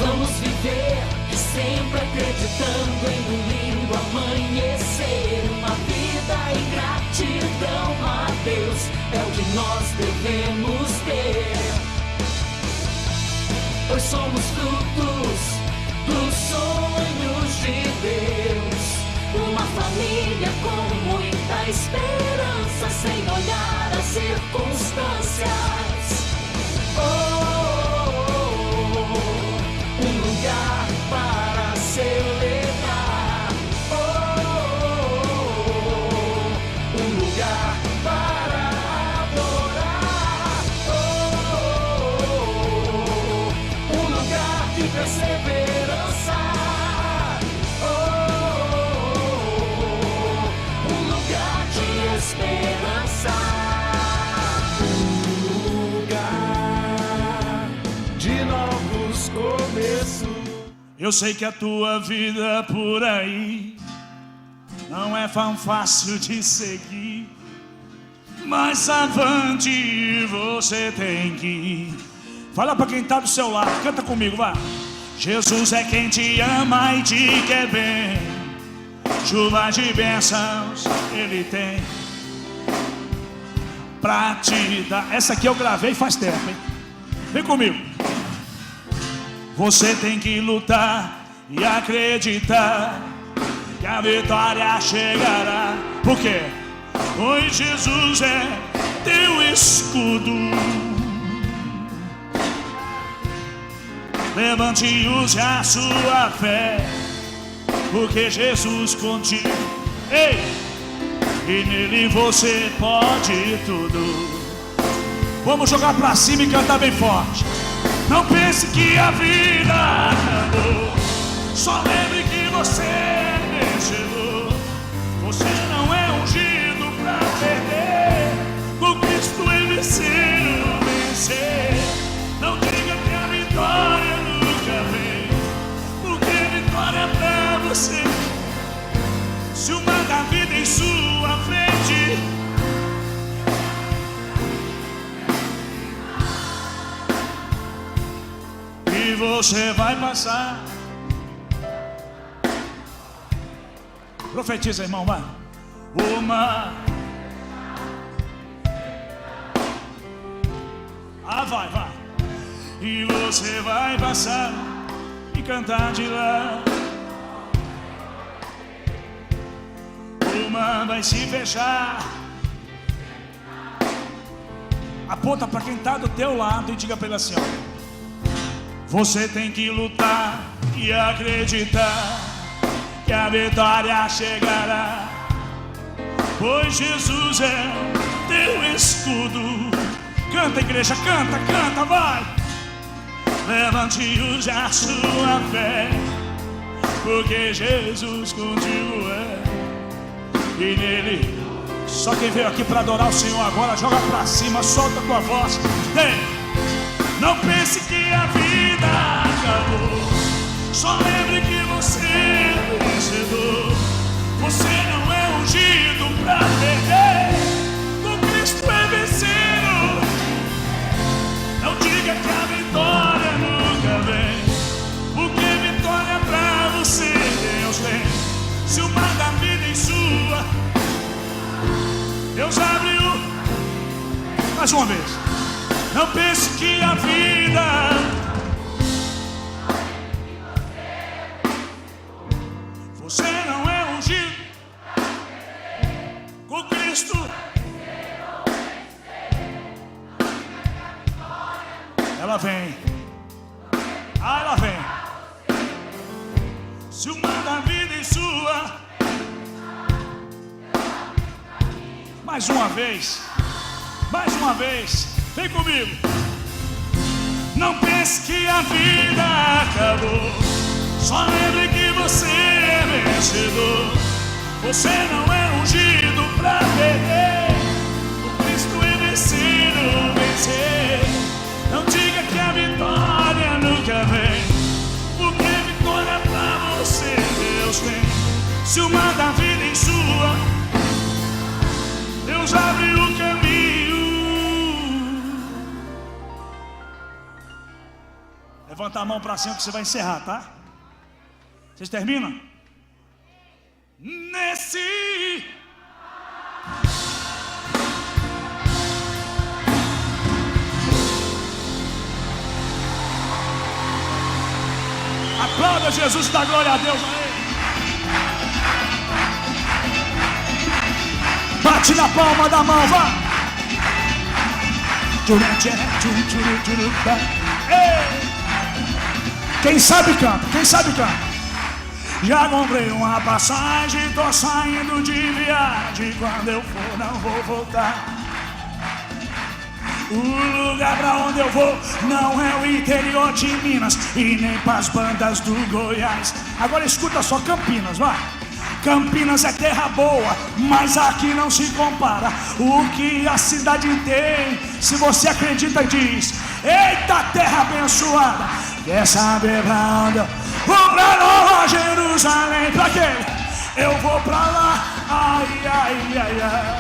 Vamos viver sempre acreditando em um lindo amanhecer. Uma vida em gratidão a Deus é o que nós devemos ter, pois somos frutos dos sonhos de Deus. Uma família com muita esperança, sem olhar as circunstâncias. Um lugar para celebrar. Um lugar para adorar. Um lugar de perseverança. Um lugar de esperança. Um lugar de novos começos. Eu sei que a tua vida por aí não é tão fácil de seguir, mas avante você tem que ir. Fala pra quem tá do seu lado, canta comigo, vai. Jesus é quem te ama e te quer bem, chuva de bênçãos Ele tem pra te dar. Essa aqui eu gravei faz tempo, hein? Vem comigo. Você tem que lutar e acreditar que a vitória chegará. Por quê? Pois Jesus é teu escudo. Levante e use a sua fé, porque Jesus contigo. Ei! E nele você pode tudo. Vamos jogar pra cima e cantar bem forte. Não pense que a vida acabou, só lembre que você é vencedor. Você não é ungido pra perder, com Cristo ele vencer. Não diga que a vitória nunca vem, porque a vitória é pra você. Se o mar da vida em sua frente, e você vai passar. Profetiza, irmão, vai. Uma. Vai. E você vai passar e cantar de lá. Uma vai se fechar. Aponta para quem está do teu lado e diga para ele assim, ó. Você tem que lutar e acreditar que a vitória chegará, pois Jesus é teu escudo. Canta, igreja, canta, vai. Levante e use a sua fé, porque Jesus contigo é. E nele, só quem veio aqui para adorar o Senhor agora, joga pra cima, solta a tua voz. Ei, não pense que a vida acabou, só lembre que você é vencedor. Você não é ungido pra perder, com Cristo é vencido. Não diga que a vitória nunca vem, porque vitória é pra você Deus tem. Se o mar da vida em sua, Deus abriu. Mais uma vez. Não pense que a vida, você não é ungido com Cristo. Ela vem. Ela vem. Se o mar da vida em sua. Mais uma vez. Vem comigo. Não pense que a vida acabou, só lembre que você é vencedor. Você não é ungido pra perder, o Cristo é vencido, vencer. Não diga que a vitória nunca vem, porque vitória pra você Deus tem. Se o mar da vida em sua, Deus abre o caminho. Levanta a mão para cima que você vai encerrar, tá? Vocês terminam? Nesse aplauda Jesus, dá glória a Deus. Bate na palma da mão, vá. Quem sabe canta, quem sabe canta. Já comprei uma passagem, tô saindo de viagem. Quando eu for, não vou voltar. O lugar pra onde eu vou não é o interior de Minas e nem pras bandas do Goiás. Agora escuta só Campinas, vai. Campinas é terra boa, mas aqui não se compara. O que a cidade tem, se você acredita, diz: eita, terra abençoada. Quer saber pra onde eu vou? Pra Nova Jerusalém. Pra quê? Eu vou pra lá, ai, ai, ai, ai.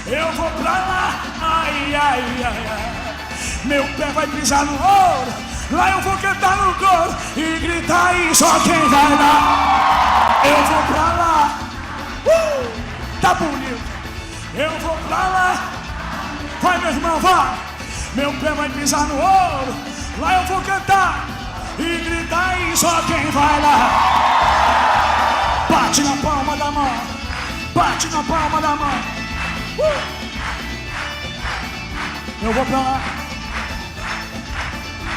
Eu vou pra lá, ai, ai, ai, ai. Meu pé vai pisar no ouro, lá eu vou cantar no coro e gritar aí, só quem vai dar. Eu vou pra lá, tá bonito. Eu vou pra lá, vai meu irmão, vai. Meu pé vai pisar no ouro, lá eu vou cantar e gritar aí, só quem vai lá. Bate na palma da mão, bate na palma da mão. Eu vou pra lá.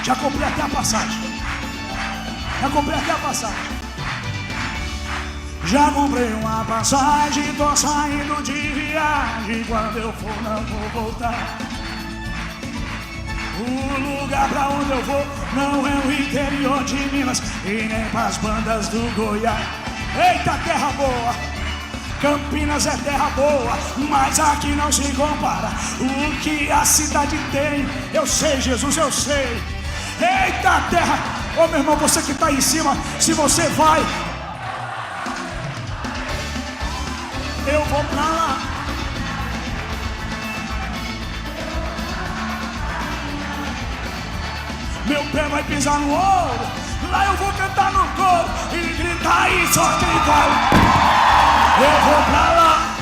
Já comprei até a passagem. Já comprei até a passagem. Já comprei uma passagem, tô saindo de viagem. Quando eu for, não vou voltar. O lugar pra onde eu vou não é o interior de Minas e nem pras bandas do Goiás. Eita, terra boa! Campinas é terra boa, mas aqui não se compara. O que a cidade tem, eu sei, Jesus, eu sei. Eita, terra! Ô meu irmão, você que está aí em cima, se você vai, eu vou pra lá. Meu pé vai pisar no ouro, lá eu vou cantar no coro e gritar aí, só quem vai. Eu vou pra lá.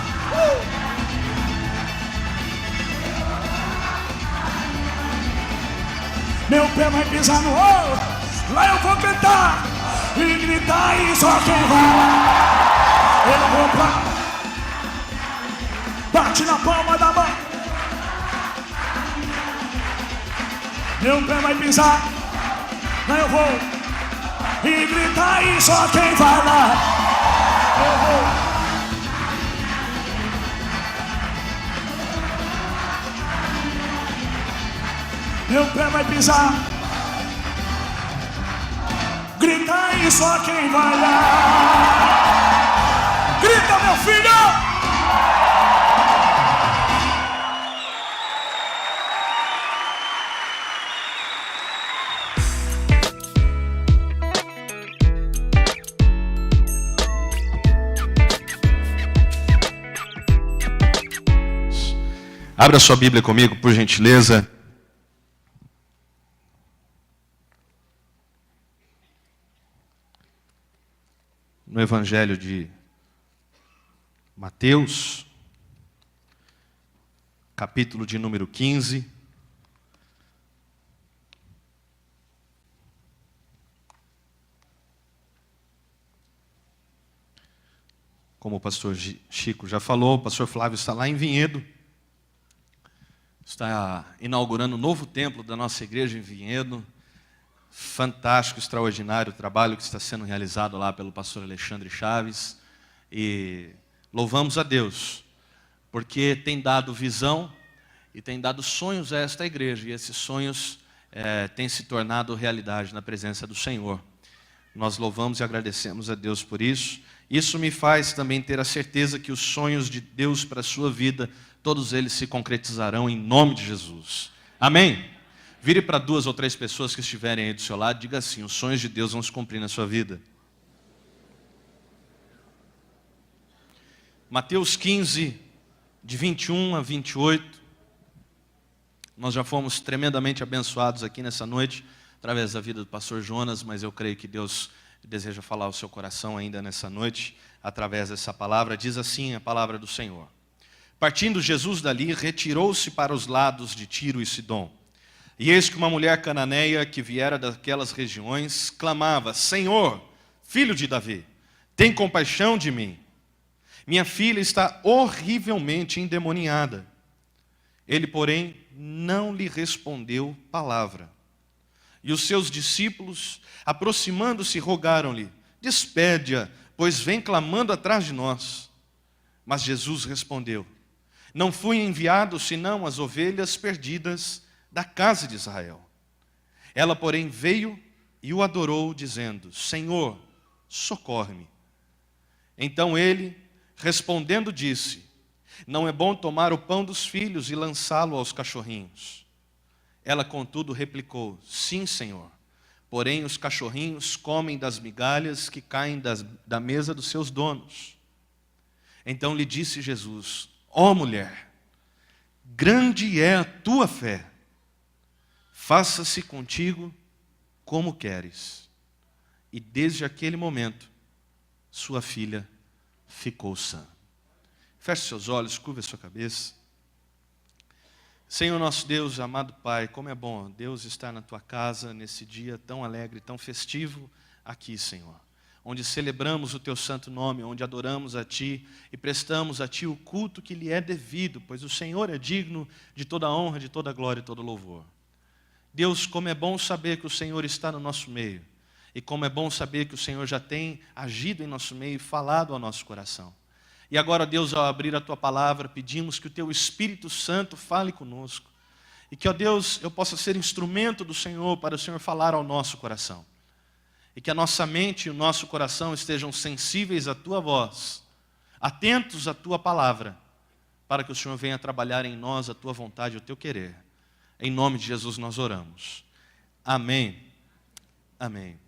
Meu pé vai pisar no ouro, lá eu vou cantar e gritar aí, só quem vai lá. Eu vou pra lá. Bate na palma da mão. Meu pé vai pisar, lá eu vou e gritar aí, só quem vai lá. Eu vou. Meu pé vai pisar. Grita aí, só quem vai lá. Grita, meu filho. Abra sua Bíblia comigo, por gentileza. No Evangelho de Mateus, capítulo de número 15. Como o pastor Chico já falou, o pastor Flávio está lá em Vinhedo. Está inaugurando um novo templo da nossa igreja em Vinhedo. Fantástico, extraordinário o trabalho que está sendo realizado lá pelo pastor Alexandre Chaves. E louvamos a Deus, porque tem dado visão e tem dado sonhos a esta igreja. E esses sonhos têm se tornado realidade na presença do Senhor. Nós louvamos e agradecemos a Deus por isso. Isso me faz também ter a certeza que os sonhos de Deus para a sua vida, todos eles se concretizarão em nome de Jesus. Amém? Vire para 2 ou 3 pessoas que estiverem aí do seu lado e diga assim: os sonhos de Deus vão se cumprir na sua vida. Mateus 15, de 21 a 28. Nós já fomos tremendamente abençoados aqui nessa noite, através da vida do pastor Jonas, mas eu creio que Deus deseja falar ao seu coração ainda nessa noite, através dessa palavra. Diz assim a palavra do Senhor: partindo Jesus dali, retirou-se para os lados de Tiro e Sidom. E eis que uma mulher cananeia que viera daquelas regiões clamava: Senhor, filho de Davi, tem compaixão de mim. Minha filha está horrivelmente endemoniada. Ele, porém, não lhe respondeu palavra. E os seus discípulos, aproximando-se, rogaram-lhe: despede-a, pois vem clamando atrás de nós. Mas Jesus respondeu: não fui enviado senão as ovelhas perdidas da casa de Israel. Ela, porém, veio e o adorou, dizendo: Senhor, socorre-me. Então ele, respondendo, disse: não é bom tomar o pão dos filhos e lançá-lo aos cachorrinhos. Ela, contudo, replicou: sim, Senhor, porém os cachorrinhos comem das migalhas que caem da mesa dos seus donos. Então lhe disse Jesus: ó mulher, grande é a tua fé, faça-se contigo como queres. E desde aquele momento, sua filha ficou sã. Feche seus olhos, curva a sua cabeça. Senhor nosso Deus, amado Pai, como é bom Deus estar na tua casa nesse dia tão alegre, tão festivo aqui, Senhor, onde celebramos o teu santo nome, onde adoramos a ti e prestamos a ti o culto que lhe é devido, pois o Senhor é digno de toda honra, de toda glória e todo louvor. Deus, como é bom saber que o Senhor está no nosso meio, e como é bom saber que o Senhor já tem agido em nosso meio e falado ao nosso coração. E agora, Deus, ao abrir a tua palavra, pedimos que o teu Espírito Santo fale conosco, e que, ó Deus, eu possa ser instrumento do Senhor para o Senhor falar ao nosso coração, e que a nossa mente e o nosso coração estejam sensíveis à tua voz, atentos à tua palavra, para que o Senhor venha trabalhar em nós a tua vontade e o teu querer. Em nome de Jesus nós oramos. Amém. Amém.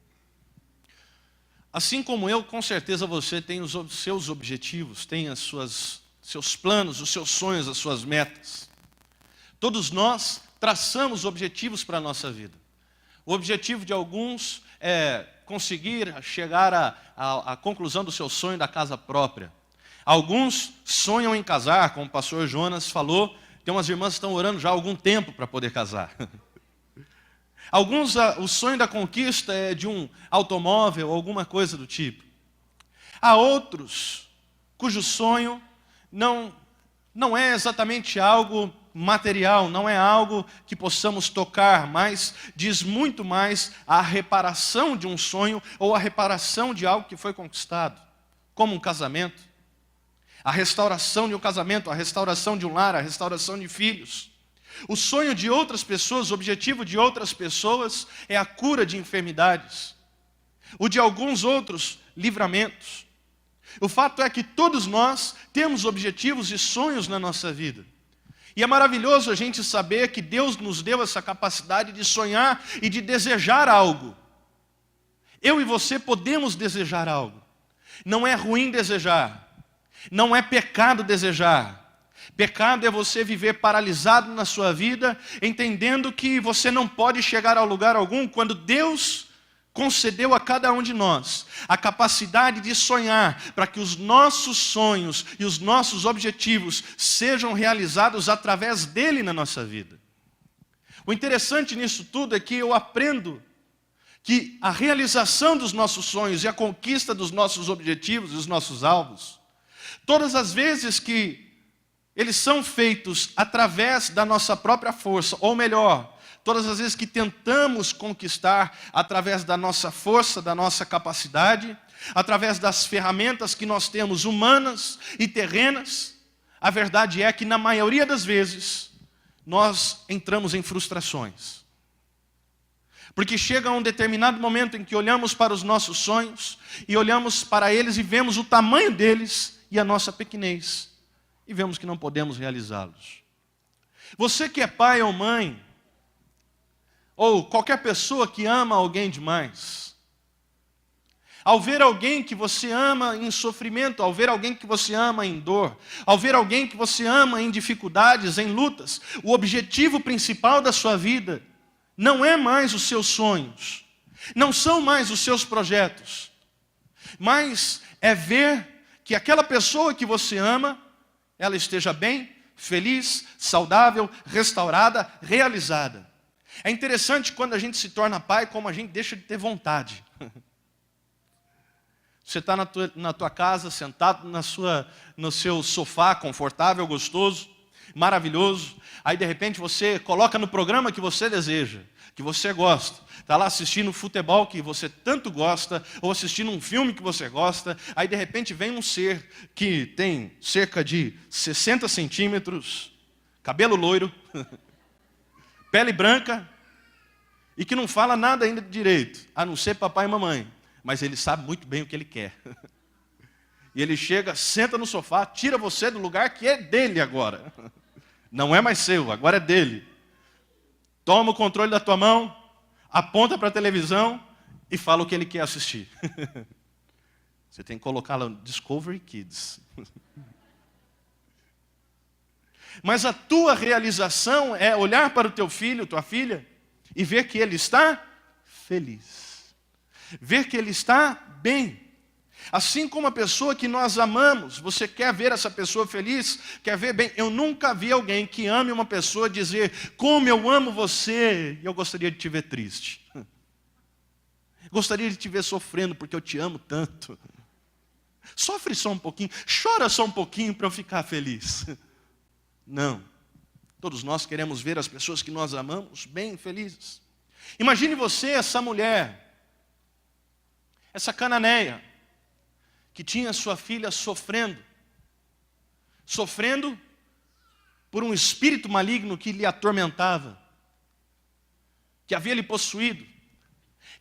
Assim como eu, com certeza você tem os seus objetivos, tem seus planos, os seus sonhos, as suas metas. Todos nós traçamos objetivos para a nossa vida. O objetivo de alguns é conseguir chegar à conclusão do seu sonho da casa própria. Alguns sonham em casar, como o pastor Jonas falou, tem umas irmãs que estão orando já há algum tempo para poder casar. Alguns, o sonho da conquista é de um automóvel, alguma coisa do tipo. Há outros cujo sonho não é exatamente algo material, não é algo que possamos tocar, mas diz muito mais a reparação de um sonho ou a reparação de algo que foi conquistado, como um casamento. A restauração de um casamento, a restauração de um lar, a restauração de filhos. O sonho de outras pessoas, o objetivo de outras pessoas é a cura de enfermidades. O de alguns outros, livramentos. O fato é que todos nós temos objetivos e sonhos na nossa vida. E é maravilhoso a gente saber que Deus nos deu essa capacidade de sonhar e de desejar algo. Eu e você podemos desejar algo. Não é ruim desejar. Não é pecado desejar. Pecado é você viver paralisado na sua vida, entendendo que você não pode chegar a lugar algum, quando Deus concedeu a cada um de nós a capacidade de sonhar, para que os nossos sonhos e os nossos objetivos sejam realizados através dele na nossa vida. O interessante nisso tudo é que eu aprendo que a realização dos nossos sonhos e a conquista dos nossos objetivos e os nossos alvos, todas as vezes que eles são feitos através da nossa própria força, ou melhor, todas as vezes que tentamos conquistar através da nossa força, da nossa capacidade, através das ferramentas que nós temos humanas e terrenas, a verdade é que na maioria das vezes nós entramos em frustrações. Porque chega um determinado momento em que olhamos para os nossos sonhos e olhamos para eles e vemos o tamanho deles e a nossa pequenez. E vemos que não podemos realizá-los. Você que é pai ou mãe, ou qualquer pessoa que ama alguém demais, ao ver alguém que você ama em sofrimento, ao ver alguém que você ama em dor, ao ver alguém que você ama em dificuldades, em lutas, o objetivo principal da sua vida não é mais os seus sonhos, não são mais os seus projetos, mas é ver que aquela pessoa que você ama, ela esteja bem, feliz, saudável, restaurada, realizada. É interessante quando a gente se torna pai, como a gente deixa de ter vontade. Você está na tua casa, sentado no seu sofá, confortável, gostoso, maravilhoso. Aí, de repente, você coloca no programa que você deseja, que você gosta. Está lá assistindo futebol que você tanto gosta, ou assistindo um filme que você gosta. Aí, de repente, vem um ser que tem cerca de 60 centímetros, cabelo loiro, pele branca, e que não fala nada ainda direito, a não ser papai e mamãe. Mas ele sabe muito bem o que ele quer. E ele chega, senta no sofá, tira você do lugar que é dele agora. Não é mais seu, agora é dele. Toma o controle da tua mão, aponta para a televisão e fala o que ele quer assistir. Você tem que colocar lá no Discovery Kids. Mas a tua realização é olhar para o teu filho, tua filha, e ver que ele está feliz. Ver que ele está bem. Assim como a pessoa que nós amamos, você quer ver essa pessoa feliz, quer ver bem. Eu nunca vi alguém que ame uma pessoa dizer, como eu amo você, e eu gostaria de te ver triste. Gostaria de te ver sofrendo, porque eu te amo tanto. Sofre só um pouquinho, chora só um pouquinho para eu ficar feliz. Não. Todos nós queremos ver as pessoas que nós amamos bem felizes. Imagine você, essa mulher, essa cananeia, que tinha sua filha sofrendo por um espírito maligno que lhe atormentava, que havia lhe possuído.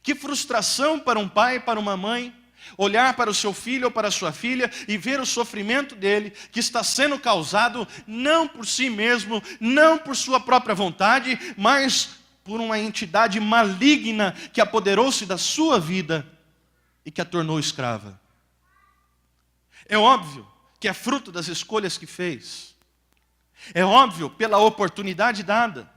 Que frustração para um pai e para uma mãe, olhar para o seu filho ou para a sua filha e ver o sofrimento dele, que está sendo causado não por si mesmo, não por sua própria vontade, mas por uma entidade maligna que apoderou-se da sua vida e que a tornou escrava. É óbvio que é fruto das escolhas que fez. É óbvio pela oportunidade dada,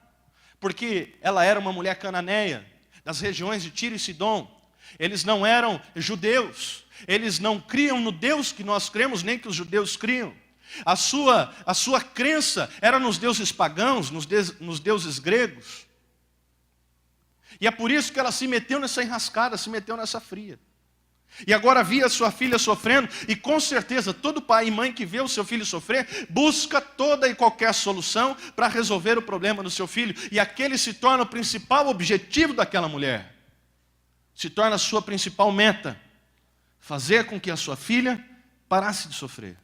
porque ela era uma mulher cananeia, das regiões de Tiro e Sidom. Eles não eram judeus, eles não criam no Deus que nós cremos, nem que os judeus criam. A sua crença era nos deuses pagãos, nos deuses gregos. E é por isso que ela se meteu nessa enrascada, se meteu nessa fria. E agora via sua filha sofrendo, e com certeza todo pai e mãe que vê o seu filho sofrer, busca toda e qualquer solução para resolver o problema do seu filho. E aquele se torna o principal objetivo daquela mulher. Se torna a sua principal meta. Fazer com que a sua filha parasse de sofrer.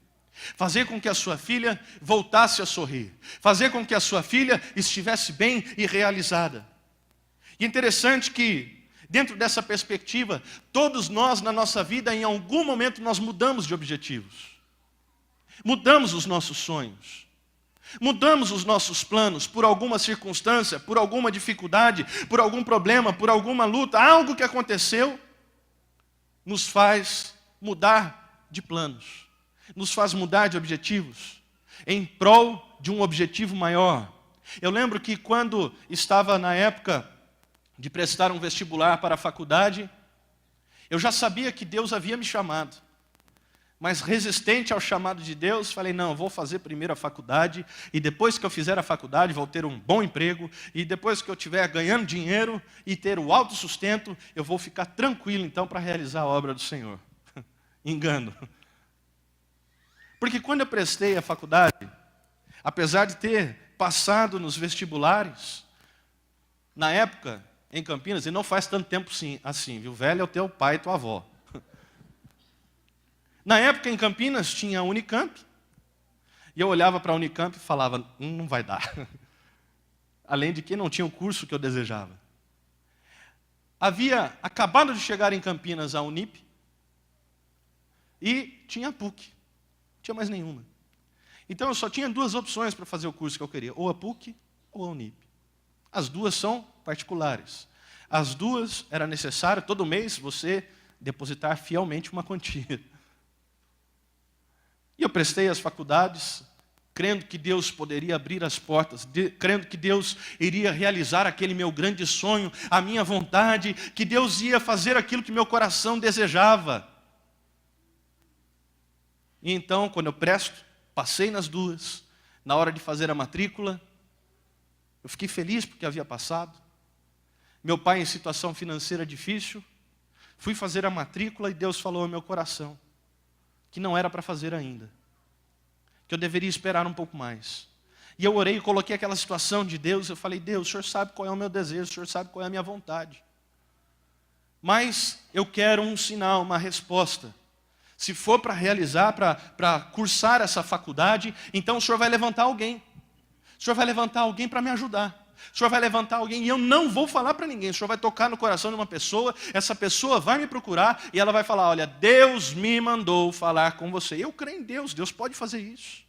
Fazer com que a sua filha voltasse a sorrir. Fazer com que a sua filha estivesse bem e realizada. E é interessante que, dentro dessa perspectiva, todos nós na nossa vida, em algum momento, nós mudamos de objetivos. Mudamos os nossos sonhos. Mudamos os nossos planos por alguma circunstância, por alguma dificuldade, por algum problema, por alguma luta. Algo que aconteceu nos faz mudar de planos. Nos faz mudar de objetivos. Em prol de um objetivo maior. Eu lembro que quando estava na época de prestar um vestibular para a faculdade, eu já sabia que Deus havia me chamado. Mas resistente ao chamado de Deus, falei, não, eu vou fazer primeiro a faculdade, e depois que eu fizer a faculdade, vou ter um bom emprego, e depois que eu estiver ganhando dinheiro e ter o autossustento, eu vou ficar tranquilo então para realizar a obra do Senhor. Engano. Porque quando eu prestei a faculdade, apesar de ter passado nos vestibulares, na época, em Campinas, e não faz tanto tempo assim, viu? Velho é o teu pai e tua avó. Na época, em Campinas, tinha a Unicamp, e eu olhava para a Unicamp e falava, não vai dar. Além de que não tinha o curso que eu desejava. Havia acabado de chegar em Campinas a Unip, e tinha a PUC, não tinha mais nenhuma. Então eu só tinha duas opções para fazer o curso que eu queria, ou a PUC ou a Unip. As duas são particulares. As duas era necessário todo mês você depositar fielmente uma quantia. E eu prestei as faculdades, crendo que Deus poderia abrir as portas, crendo que Deus iria realizar aquele meu grande sonho, a minha vontade, que Deus ia fazer aquilo que meu coração desejava. E então, quando eu passei nas duas, na hora de fazer a matrícula, eu fiquei feliz porque havia passado. Meu pai em situação financeira difícil, fui fazer a matrícula e Deus falou ao meu coração que não era para fazer ainda, que eu deveria esperar um pouco mais. E eu orei e coloquei aquela situação de Deus, eu falei, Deus, o Senhor sabe qual é o meu desejo, o Senhor sabe qual é a minha vontade. Mas eu quero um sinal, uma resposta. Se for para realizar, para cursar essa faculdade, então o Senhor vai levantar alguém. O Senhor vai levantar alguém para me ajudar. O Senhor vai levantar alguém e eu não vou falar para ninguém. O Senhor vai tocar no coração de uma pessoa, essa pessoa vai me procurar e ela vai falar, olha, Deus me mandou falar com você. Eu creio em Deus, Deus pode fazer isso.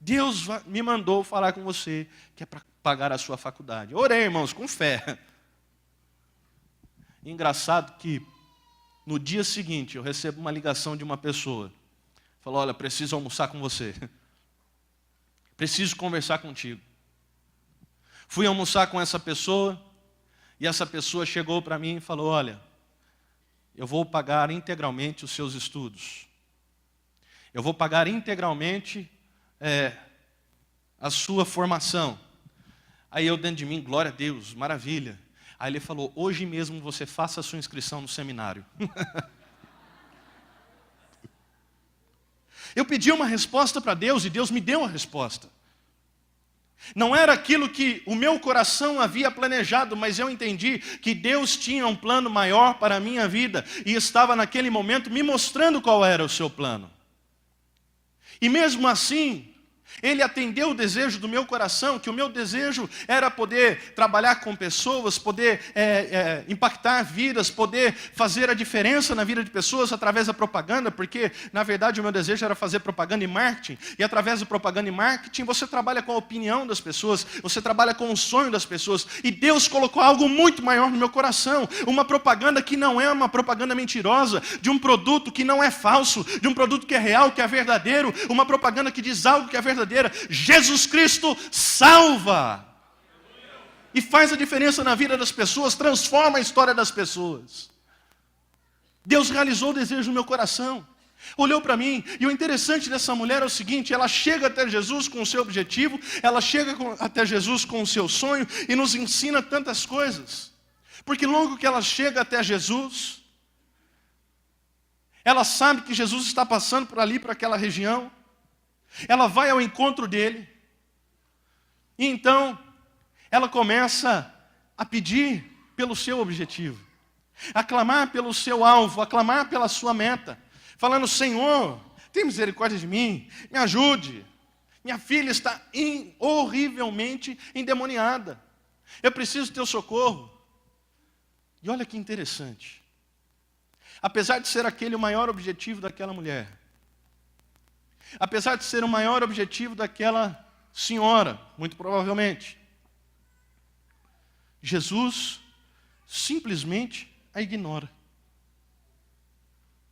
Deus me mandou falar com você, que é para pagar a sua faculdade. Orei, irmãos, com fé. Engraçado que no dia seguinte eu recebo uma ligação de uma pessoa. Falou, olha, preciso almoçar com você. Preciso conversar contigo. Fui almoçar com essa pessoa e essa pessoa chegou para mim e falou, olha, eu vou pagar integralmente os seus estudos. Eu vou pagar integralmente a sua formação. Aí eu dentro de mim, glória a Deus, maravilha. Aí ele falou, hoje mesmo você faça a sua inscrição no seminário. Eu pedi uma resposta para Deus e Deus me deu a resposta. Não era aquilo que o meu coração havia planejado, mas eu entendi que Deus tinha um plano maior para a minha vida e estava naquele momento me mostrando qual era o seu plano. E mesmo assim, Ele atendeu o desejo do meu coração, que o meu desejo era poder trabalhar com pessoas, poder impactar vidas, poder fazer a diferença na vida de pessoas através da propaganda, porque, na verdade, o meu desejo era fazer propaganda e marketing, e através do propaganda e marketing, você trabalha com a opinião das pessoas, você trabalha com o sonho das pessoas, e Deus colocou algo muito maior no meu coração, uma propaganda que não é uma propaganda mentirosa, de um produto que não é falso, de um produto que é real, que é verdadeiro, uma propaganda que diz algo que é verdadeiro. Jesus Cristo salva e faz a diferença na vida das pessoas, transforma a história das pessoas. Deus realizou o desejo no meu coração, olhou para mim, e o interessante dessa mulher é o seguinte, ela chega até Jesus com o seu objetivo, ela chega até Jesus com o seu sonho e nos ensina tantas coisas, porque logo que ela chega até Jesus, ela sabe que Jesus está passando por ali, por aquela região. Ela vai ao encontro dele. E então, ela começa a pedir pelo seu objetivo. A clamar pelo seu alvo, a clamar pela sua meta. Falando, Senhor, tem misericórdia de mim, me ajude. Minha filha está horrivelmente endemoniada. Eu preciso do teu socorro. E olha que interessante. Apesar de ser aquele o maior objetivo daquela mulher, apesar de ser o maior objetivo daquela senhora, muito provavelmente, Jesus simplesmente a ignora.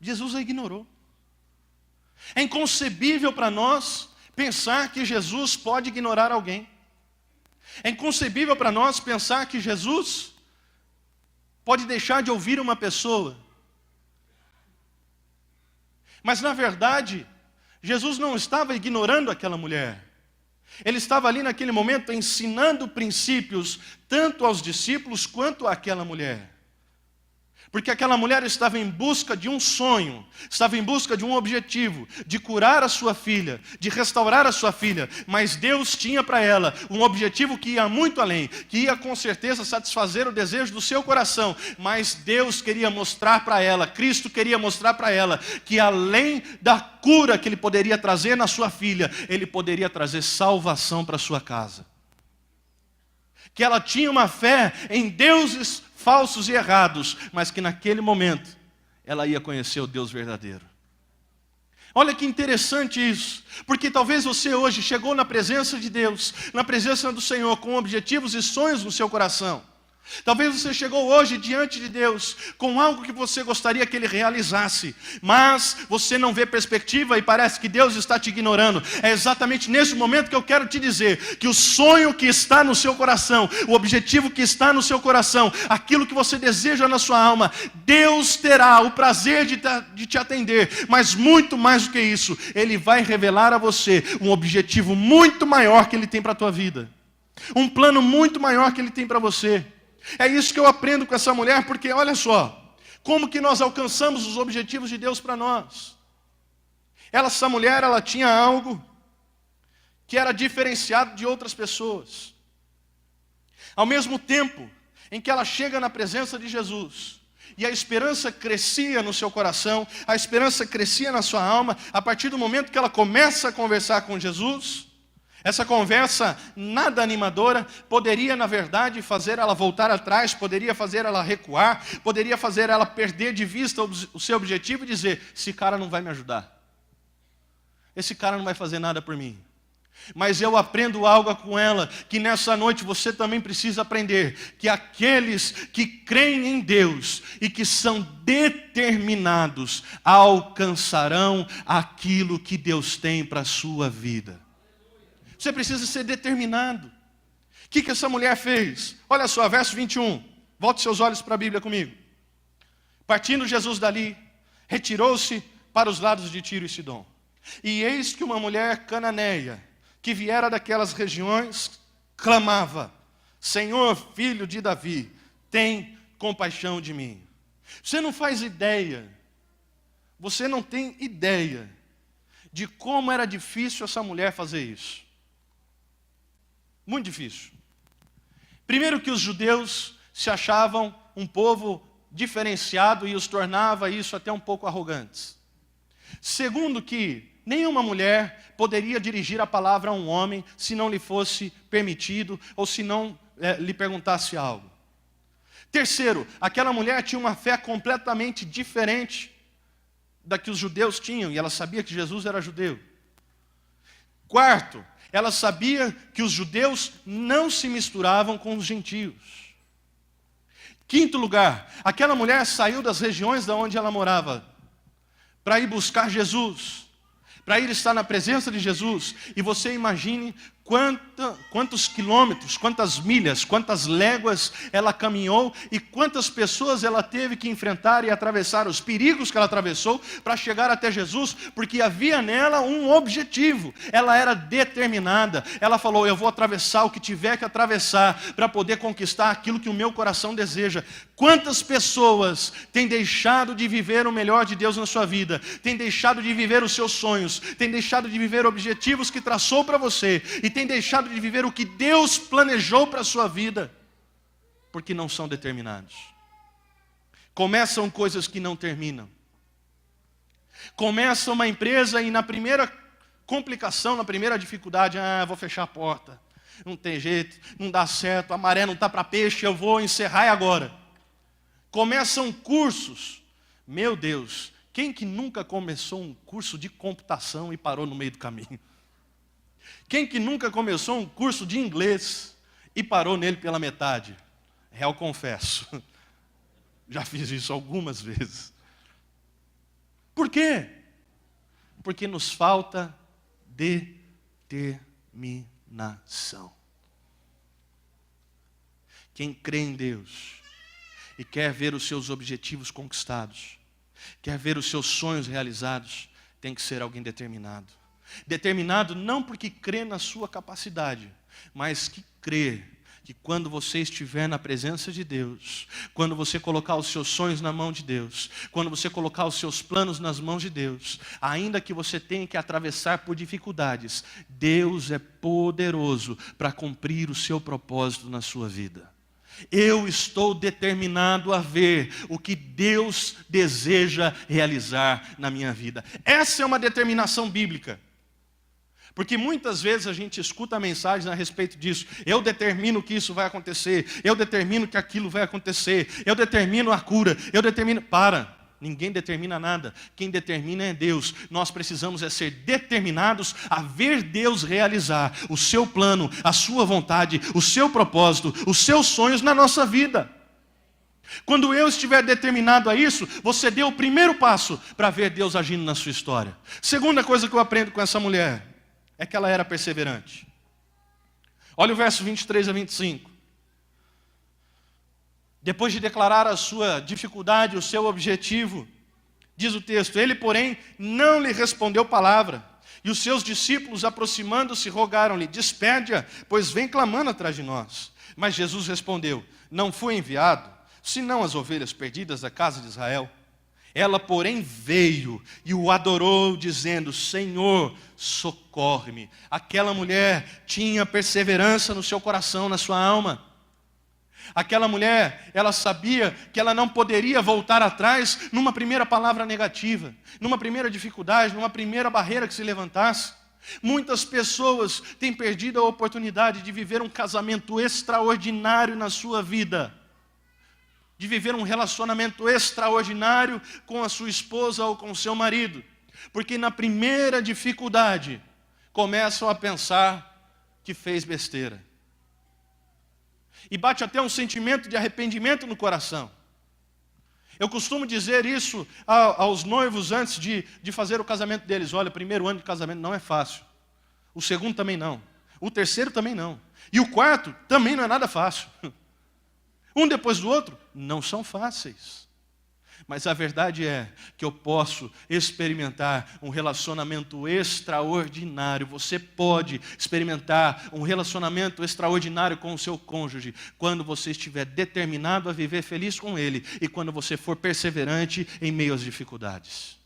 Jesus a ignorou. É inconcebível para nós pensar que Jesus pode ignorar alguém. É inconcebível para nós pensar que Jesus pode deixar de ouvir uma pessoa. Mas na verdade, Jesus não estava ignorando aquela mulher. Ele estava ali naquele momento ensinando princípios tanto aos discípulos quanto àquela mulher. Porque aquela mulher estava em busca de um sonho, estava em busca de um objetivo, de curar a sua filha, de restaurar a sua filha. Mas Deus tinha para ela um objetivo que ia muito além, que ia com certeza satisfazer o desejo do seu coração. Mas Deus queria mostrar para ela, Cristo queria mostrar para ela, que além da cura que Ele poderia trazer na sua filha, Ele poderia trazer salvação para a sua casa. Que ela tinha uma fé em deuses falsos e errados, mas que naquele momento ela ia conhecer o Deus verdadeiro. Olha que interessante isso, porque talvez você hoje chegou na presença de Deus, na presença do Senhor, com objetivos e sonhos no seu coração. Talvez você chegou hoje diante de Deus com algo que você gostaria que Ele realizasse, mas você não vê perspectiva e parece que Deus está te ignorando. É exatamente nesse momento que eu quero te dizer que o sonho que está no seu coração, o objetivo que está no seu coração, aquilo que você deseja na sua alma, Deus terá o prazer de te atender, mas muito mais do que isso, Ele vai revelar a você um objetivo muito maior que Ele tem para a tua vida, um plano muito maior que Ele tem para você. É isso que eu aprendo com essa mulher, porque olha só, como que nós alcançamos os objetivos de Deus para nós. Essa mulher, ela tinha algo que era diferenciado de outras pessoas. Ao mesmo tempo em que ela chega na presença de Jesus, e a esperança crescia no seu coração, a esperança crescia na sua alma, a partir do momento que ela começa a conversar com Jesus. Essa conversa nada animadora poderia, na verdade, fazer ela voltar atrás, poderia fazer ela recuar, poderia fazer ela perder de vista o seu objetivo e dizer: esse cara não vai me ajudar, esse cara não vai fazer nada por mim. Mas eu aprendo algo com ela, que nessa noite você também precisa aprender, que aqueles que creem em Deus e que são determinados alcançarão aquilo que Deus tem para a sua vida. Você precisa ser determinado. O que essa mulher fez? Olha só, verso 21. Volte seus olhos para a Bíblia comigo. Partindo Jesus dali, retirou-se para os lados de Tiro e Sidom. E eis que uma mulher cananeia, que viera daquelas regiões, clamava: Senhor, filho de Davi, tem compaixão de mim. Você não faz ideia, você não tem ideia de como era difícil essa mulher fazer isso. Muito difícil. Primeiro que os judeus se achavam um povo diferenciado e os tornava isso até um pouco arrogantes. Segundo que nenhuma mulher poderia dirigir a palavra a um homem se não lhe fosse permitido ou se não lhe perguntasse algo. Terceiro, aquela mulher tinha uma fé completamente diferente da que os judeus tinham, e ela sabia que Jesus era judeu. Quarto, ela sabia que os judeus não se misturavam com os gentios. Quinto lugar, aquela mulher saiu das regiões de onde ela morava para ir buscar Jesus, para ir estar na presença de Jesus. E você imagine quantos quilômetros, quantas milhas, quantas léguas ela caminhou e quantas pessoas ela teve que enfrentar e atravessar, os perigos que ela atravessou para chegar até Jesus, porque havia nela um objetivo. Ela era determinada. Ela falou: eu vou atravessar o que tiver que atravessar para poder conquistar aquilo que o meu coração deseja. Quantas pessoas têm deixado de viver o melhor de Deus na sua vida, têm deixado de viver os seus sonhos, têm deixado de viver objetivos que traçou para você e têm deixado de viver o que Deus planejou para a sua vida, porque não são determinados. Começam coisas que não terminam. Começa uma empresa e na primeira complicação, na primeira dificuldade, vou fechar a porta, não tem jeito, não dá certo, a maré não está para peixe, eu vou encerrar agora. Começam cursos. Meu Deus, quem que nunca começou um curso de computação e parou no meio do caminho? Quem que nunca começou um curso de inglês e parou nele pela metade? Eu confesso, já fiz isso algumas vezes. Por quê? Porque nos falta determinação. Quem crê em Deus e quer ver os seus objetivos conquistados, quer ver os seus sonhos realizados, tem que ser alguém determinado. Determinado não porque crê na sua capacidade, mas que crê que quando você estiver na presença de Deus, quando você colocar os seus sonhos na mão de Deus, quando você colocar os seus planos nas mãos de Deus, ainda que você tenha que atravessar por dificuldades, Deus é poderoso para cumprir o seu propósito na sua vida. Eu estou determinado a ver o que Deus deseja realizar na minha vida. Essa é uma determinação bíblica. Porque muitas vezes a gente escuta mensagens a respeito disso. Eu determino que isso vai acontecer. Eu determino que aquilo vai acontecer. Eu determino a cura. Eu determino... Para. Ninguém determina nada. Quem determina é Deus. Nós precisamos ser determinados a ver Deus realizar o seu plano, a sua vontade, o seu propósito, os seus sonhos na nossa vida. Quando eu estiver determinado a isso, você deu o primeiro passo para ver Deus agindo na sua história. Segunda coisa que eu aprendo com essa mulher é que ela era perseverante. Olha o verso 23 a 25. Depois de declarar a sua dificuldade, o seu objetivo, diz o texto: ele, porém, não lhe respondeu palavra. E os seus discípulos, aproximando-se, rogaram-lhe: despede-a, pois vem clamando atrás de nós. Mas Jesus respondeu: não fui enviado, senão as ovelhas perdidas da casa de Israel. Ela, porém, veio e o adorou, dizendo: Senhor, socorre-me. Aquela mulher tinha perseverança no seu coração, na sua alma. Aquela mulher, ela sabia que ela não poderia voltar atrás numa primeira palavra negativa, numa primeira dificuldade, numa primeira barreira que se levantasse. Muitas pessoas têm perdido a oportunidade de viver um casamento extraordinário na sua vida, de viver um relacionamento extraordinário com a sua esposa ou com o seu marido, porque na primeira dificuldade começam a pensar que fez besteira. E bate até um sentimento de arrependimento no coração. Eu costumo dizer isso aos noivos antes de fazer o casamento deles. Olha, o primeiro ano de casamento não é fácil. O segundo também não. O terceiro também não. E o quarto também não é nada fácil. Um depois do outro, não são fáceis. Mas a verdade é que eu posso experimentar um relacionamento extraordinário. Você pode experimentar um relacionamento extraordinário com o seu cônjuge quando você estiver determinado a viver feliz com ele e quando você for perseverante em meio às dificuldades.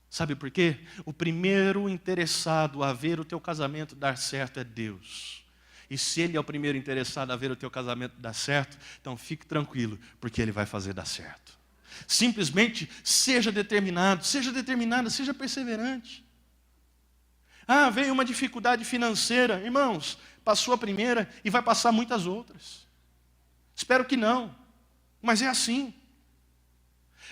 Sabe por quê? O primeiro interessado a ver o teu casamento dar certo é Deus. E se Ele é o primeiro interessado a ver o teu casamento dar certo, então fique tranquilo, porque Ele vai fazer dar certo. Simplesmente seja determinado, seja determinada, seja perseverante. Ah, veio uma dificuldade financeira. Irmãos, passou a primeira e vai passar muitas outras. Espero que não, mas é assim.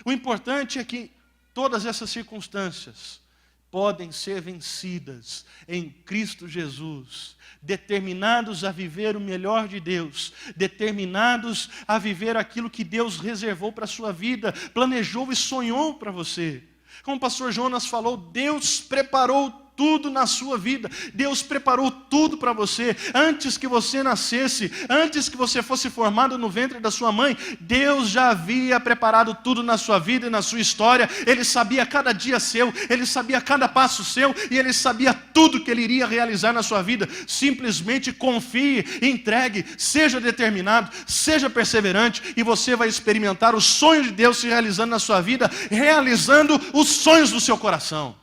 O importante é que todas essas circunstâncias podem ser vencidas em Cristo Jesus, determinados a viver o melhor de Deus, determinados a viver aquilo que Deus reservou para a sua vida, planejou e sonhou para você. Como o pastor Jonas falou, Deus preparou tudo na sua vida. Deus preparou tudo para você. Antes que você nascesse, antes que você fosse formado no ventre da sua mãe, Deus já havia preparado tudo na sua vida e na sua história. Ele sabia cada dia seu, Ele sabia cada passo seu, e Ele sabia tudo que Ele iria realizar na sua vida. Simplesmente confie, entregue, seja determinado, seja perseverante, e você vai experimentar o sonho de Deus se realizando na sua vida, realizando os sonhos do seu coração.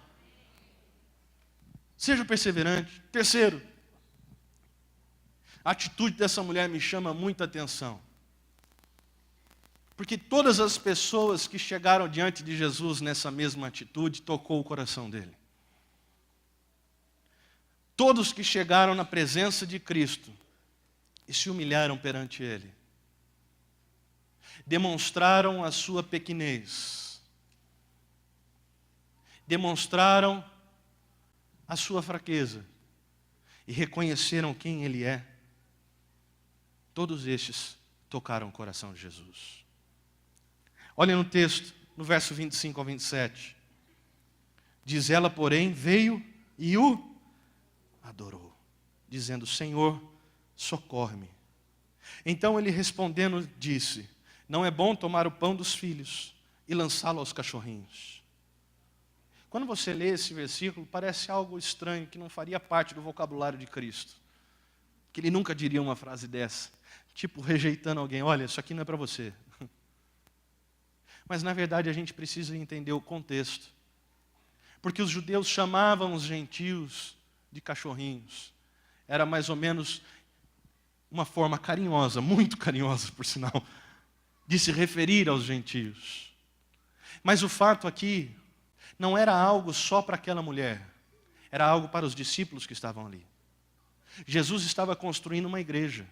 Seja perseverante. Terceiro, a atitude dessa mulher me chama muita atenção. Porque todas as pessoas que chegaram diante de Jesus nessa mesma atitude tocou o coração dele. Todos que chegaram na presença de Cristo e se humilharam perante Ele, demonstraram a sua pequenez, demonstraram a sua fraqueza e reconheceram quem Ele é. Todos estes tocaram o coração de Jesus. Olha no texto, no verso 25 ao 27. Diz ela, porém, veio e o adorou, dizendo: Senhor, socorre-me. Então ele respondendo disse: não é bom tomar o pão dos filhos e lançá-lo aos cachorrinhos. Quando você lê esse versículo, parece algo estranho, que não faria parte do vocabulário de Cristo. Que Ele nunca diria uma frase dessa, tipo rejeitando alguém: olha, isso aqui não é para você. Mas na verdade a gente precisa entender o contexto. Porque os judeus chamavam os gentios de cachorrinhos. Era mais ou menos uma forma carinhosa, muito carinhosa por sinal, de se referir aos gentios. Mas o fato aqui não era algo só para aquela mulher, era algo para os discípulos que estavam ali. Jesus estava construindo uma igreja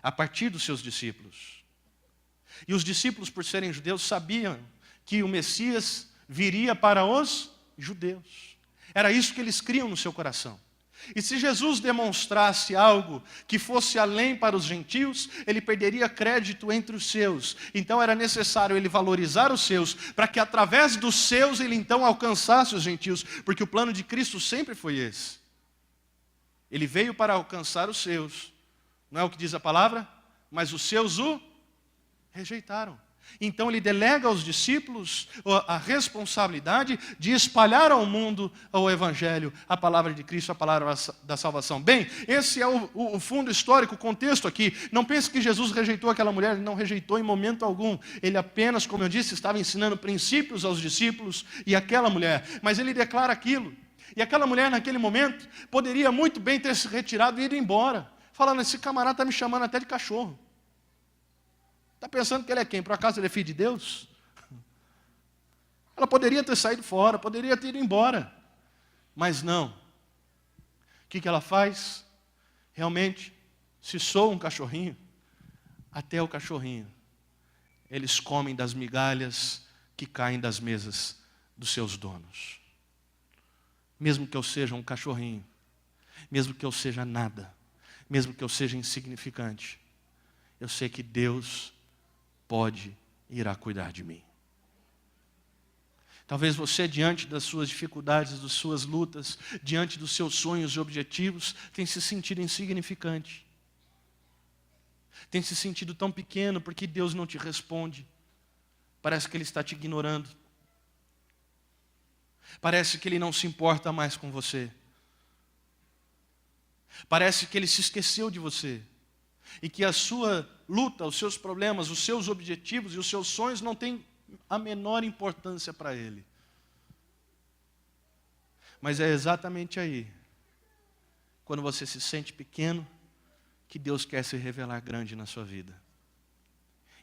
a partir dos seus discípulos. E os discípulos, por serem judeus, sabiam que o Messias viria para os judeus. Era isso que eles criam no seu coração. E se Jesus demonstrasse algo que fosse além para os gentios, ele perderia crédito entre os seus. Então era necessário ele valorizar os seus, para que através dos seus ele então alcançasse os gentios, porque o plano de Cristo sempre foi esse. Ele veio para alcançar os seus, não é o que diz a palavra? Mas os seus o rejeitaram. Então ele delega aos discípulos a responsabilidade de espalhar ao mundo o Evangelho, a palavra de Cristo, a palavra da salvação. Bem, esse é o fundo histórico, o contexto aqui. Não pense que Jesus rejeitou aquela mulher, ele não rejeitou em momento algum. Ele apenas, como eu disse, estava ensinando princípios aos discípulos e àquela mulher. Mas ele declara aquilo. E aquela mulher naquele momento poderia muito bem ter se retirado e ido embora, falando, esse camarada está me chamando até de cachorro. Está pensando que ele é quem? Por acaso ele é filho de Deus? Ela poderia ter saído fora, poderia ter ido embora. Mas não. O que ela faz? Realmente, se sou um cachorrinho, até o cachorrinho, eles comem das migalhas que caem das mesas dos seus donos. Mesmo que eu seja um cachorrinho, mesmo que eu seja nada, mesmo que eu seja insignificante, eu sei que Deus pode e irá cuidar de mim. Talvez você, diante das suas dificuldades, das suas lutas, diante dos seus sonhos e objetivos, tenha se sentido insignificante. Tenha se sentido tão pequeno porque Deus não te responde. Parece que Ele está te ignorando. Parece que Ele não se importa mais com você. Parece que Ele se esqueceu de você. E que a sua luta, os seus problemas, os seus objetivos e os seus sonhos não têm a menor importância para Ele. Mas é exatamente aí, quando você se sente pequeno, que Deus quer se revelar grande na sua vida.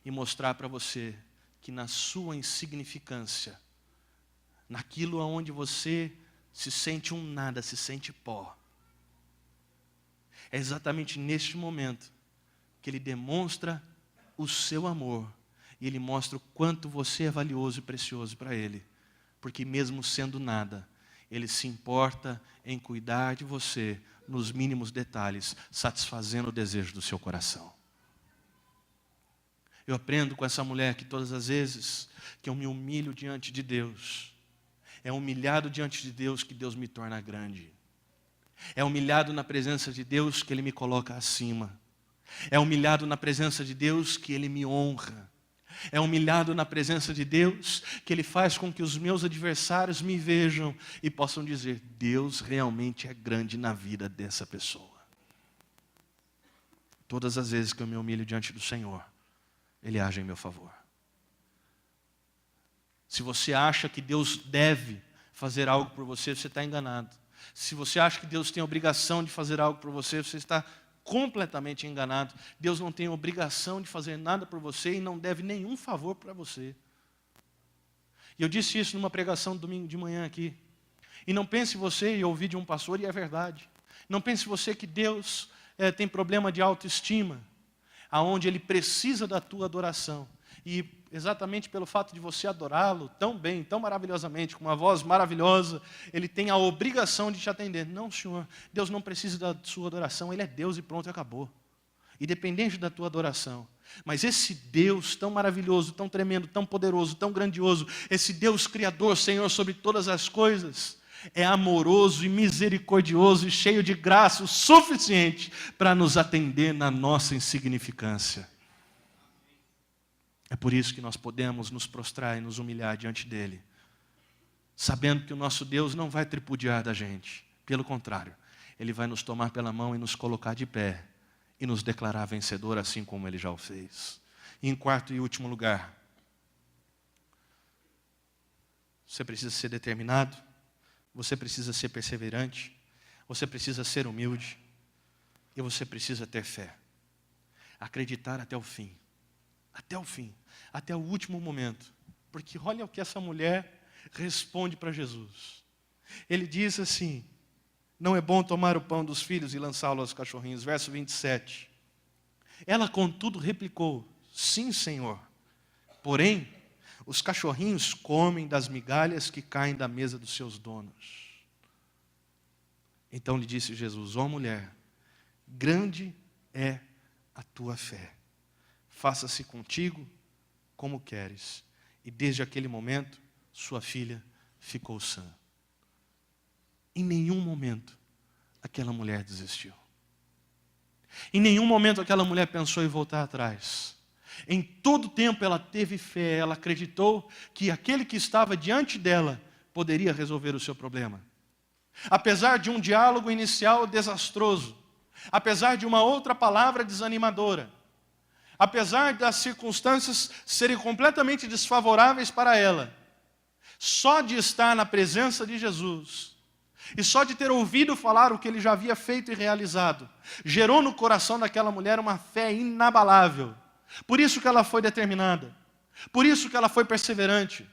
E mostrar para você que na sua insignificância, naquilo onde você se sente um nada, se sente pó, é exatamente neste momento que Ele demonstra o seu amor. E Ele mostra o quanto você é valioso e precioso para Ele. Porque mesmo sendo nada, Ele se importa em cuidar de você nos mínimos detalhes, satisfazendo o desejo do seu coração. Eu aprendo com essa mulher que todas as vezes que eu me humilho diante de Deus, é humilhado diante de Deus que Deus me torna grande. É humilhado na presença de Deus que Ele me coloca acima. É humilhado na presença de Deus que Ele me honra. É humilhado na presença de Deus que Ele faz com que os meus adversários me vejam e possam dizer, Deus realmente é grande na vida dessa pessoa. Todas as vezes que eu me humilho diante do Senhor, Ele age em meu favor. Se você acha que Deus deve fazer algo por você, você está enganado. Se você acha que Deus tem a obrigação de fazer algo por você, você está completamente enganado. Deus não tem obrigação de fazer nada por você e não deve nenhum favor para você. E eu disse isso numa pregação domingo de manhã aqui. E não pense você, e ouvi de um pastor, e é verdade. Não pense você que Deus tem problema de autoestima, aonde Ele precisa da tua adoração. E exatamente pelo fato de você adorá-lo tão bem, tão maravilhosamente, com uma voz maravilhosa, Ele tem a obrigação de te atender. Não, Senhor, Deus não precisa da sua adoração, Ele é Deus e pronto, acabou. Independente da tua adoração. Mas esse Deus tão maravilhoso, tão tremendo, tão poderoso, tão grandioso, esse Deus Criador, Senhor, sobre todas as coisas, é amoroso e misericordioso e cheio de graça o suficiente para nos atender na nossa insignificância. É por isso que nós podemos nos prostrar e nos humilhar diante dEle, sabendo que o nosso Deus não vai tripudiar da gente. Pelo contrário, Ele vai nos tomar pela mão e nos colocar de pé e nos declarar vencedor, assim como Ele já o fez. E em quarto e último lugar, você precisa ser determinado, você precisa ser perseverante, você precisa ser humilde e você precisa ter fé. Acreditar até o fim. Até o fim, até o último momento. Porque olha o que essa mulher responde para Jesus. Ele diz assim, não é bom tomar o pão dos filhos e lançá-lo aos cachorrinhos. Verso 27. Ela, contudo, replicou, sim, Senhor. Porém, os cachorrinhos comem das migalhas que caem da mesa dos seus donos. Então lhe disse Jesus: ó mulher, grande é a tua fé. Faça-se contigo como queres. E desde aquele momento, sua filha ficou sã. Em nenhum momento, aquela mulher desistiu. Em nenhum momento, aquela mulher pensou em voltar atrás. Em todo tempo, ela teve fé. Ela acreditou que aquele que estava diante dela poderia resolver o seu problema. Apesar de um diálogo inicial desastroso, apesar de uma outra palavra desanimadora, apesar das circunstâncias serem completamente desfavoráveis para ela, só de estar na presença de Jesus, e só de ter ouvido falar o que ele já havia feito e realizado, gerou no coração daquela mulher uma fé inabalável. Por isso que ela foi determinada, por isso que ela foi perseverante,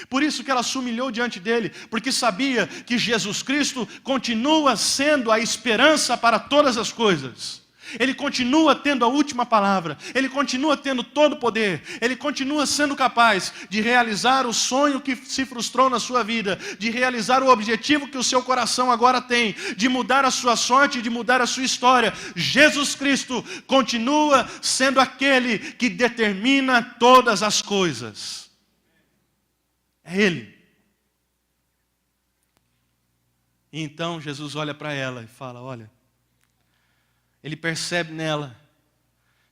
por isso que ela se humilhou diante dele, porque sabia que Jesus Cristo continua sendo a esperança para todas as coisas. Ele continua tendo a última palavra, Ele continua tendo todo o poder, Ele continua sendo capaz de realizar o sonho que se frustrou na sua vida, de realizar o objetivo que o seu coração agora tem, de mudar a sua sorte, de mudar a sua história. Jesus Cristo continua sendo aquele que determina todas as coisas. É Ele. E então Jesus olha para ela e fala: olha, ele percebe nela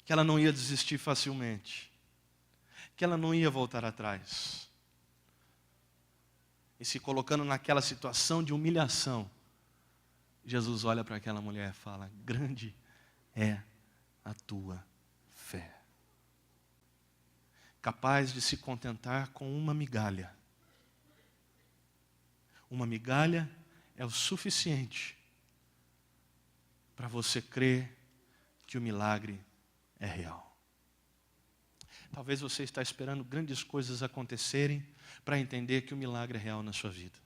que ela não ia desistir facilmente, que ela não ia voltar atrás. E se colocando naquela situação de humilhação, Jesus olha para aquela mulher e fala: grande é a tua fé. Capaz de se contentar com uma migalha. Uma migalha é o suficiente para você crer que o milagre é real. Talvez você está esperando grandes coisas acontecerem para entender que o milagre é real na sua vida.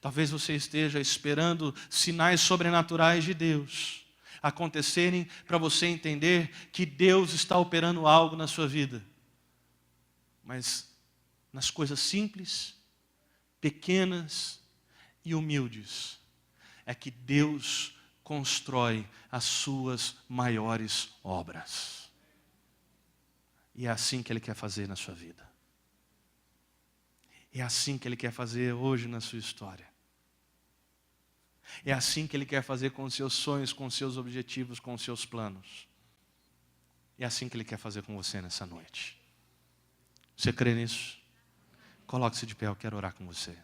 Talvez você esteja esperando sinais sobrenaturais de Deus acontecerem para você entender que Deus está operando algo na sua vida. Mas nas coisas simples, pequenas e humildes, é que Deus constrói as suas maiores obras. E é assim que Ele quer fazer na sua vida. É assim que Ele quer fazer hoje na sua história. É assim que Ele quer fazer com os seus sonhos, com os seus objetivos, com os seus planos. É assim que Ele quer fazer com você nessa noite. Você crê nisso? Coloque-se de pé, eu quero orar com você.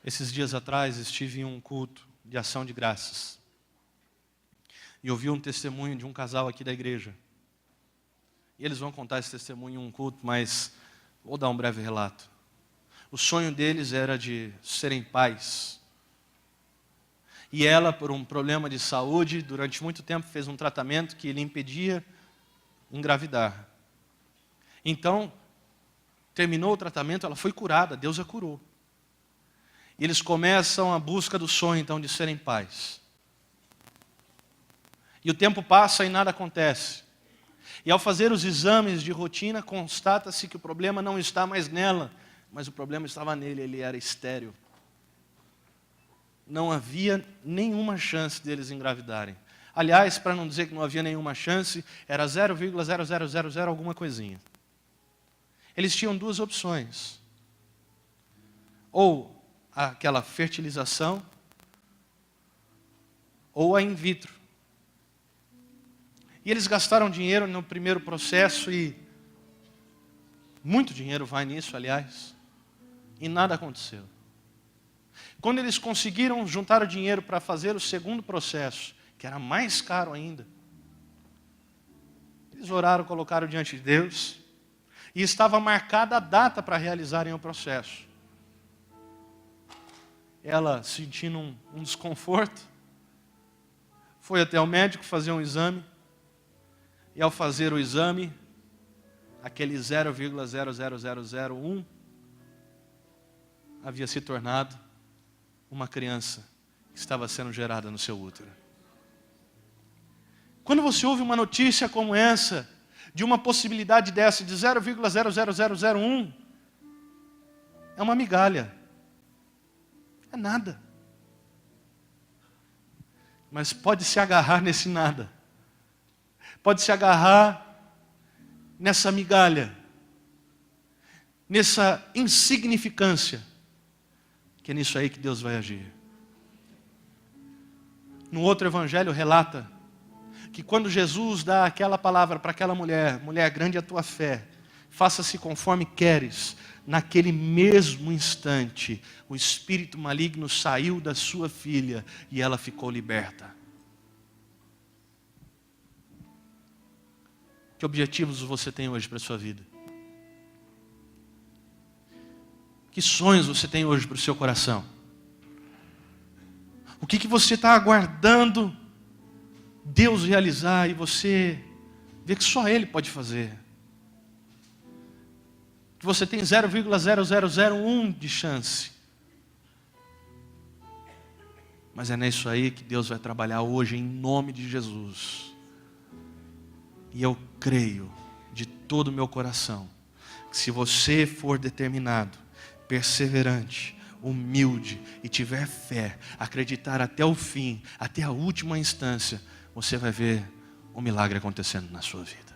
Esses dias atrás estive em um culto de ação de graças e ouvi um testemunho de um casal aqui da igreja. E eles vão contar esse testemunho em um culto, mas vou dar um breve relato. O sonho deles era de serem pais. E ela, por um problema de saúde, durante muito tempo fez um tratamento que lhe impedia engravidar. Então, terminou o tratamento, ela foi curada, Deus a curou. E eles começam a busca do sonho, então, de serem pais. E o tempo passa e nada acontece. E ao fazer os exames de rotina, constata-se que o problema não está mais nela, mas o problema estava nele, ele era estéril. Não havia nenhuma chance deles engravidarem. Aliás, para não dizer que não havia nenhuma chance, era 0,0000 alguma coisinha. Eles tinham duas opções. Ou aquela fertilização, ou a in vitro. E eles gastaram dinheiro no primeiro processo e muito dinheiro vai nisso, aliás, e nada aconteceu. Quando eles conseguiram juntar o dinheiro para fazer o segundo processo, que era mais caro ainda, eles oraram, colocaram diante de Deus, e estava marcada a data para realizarem o processo. Ela, sentindo um desconforto, foi até o médico fazer um exame. E ao fazer o exame, aquele 0,00001 havia se tornado uma criança que estava sendo gerada no seu útero. Quando você ouve uma notícia como essa, de uma possibilidade dessa de 0,00001, é uma migalha. É nada. Mas pode se agarrar nesse nada. Pode se agarrar nessa migalha, nessa insignificância, que é nisso aí que Deus vai agir. No outro evangelho relata que quando Jesus dá aquela palavra para aquela mulher, mulher, grande é a tua fé, faça-se conforme queres, naquele mesmo instante, o espírito maligno saiu da sua filha e ela ficou liberta. Que objetivos você tem hoje para a sua vida? Que sonhos você tem hoje para o seu coração? O que você está aguardando Deus realizar e você vê que só Ele pode fazer? Que você tem 0,0001 de chance. Mas é nisso aí que Deus vai trabalhar hoje em nome de Jesus. E eu creio de todo o meu coração que se você for determinado, perseverante, humilde e tiver fé, acreditar até o fim, até a última instância, você vai ver um milagre acontecendo na sua vida.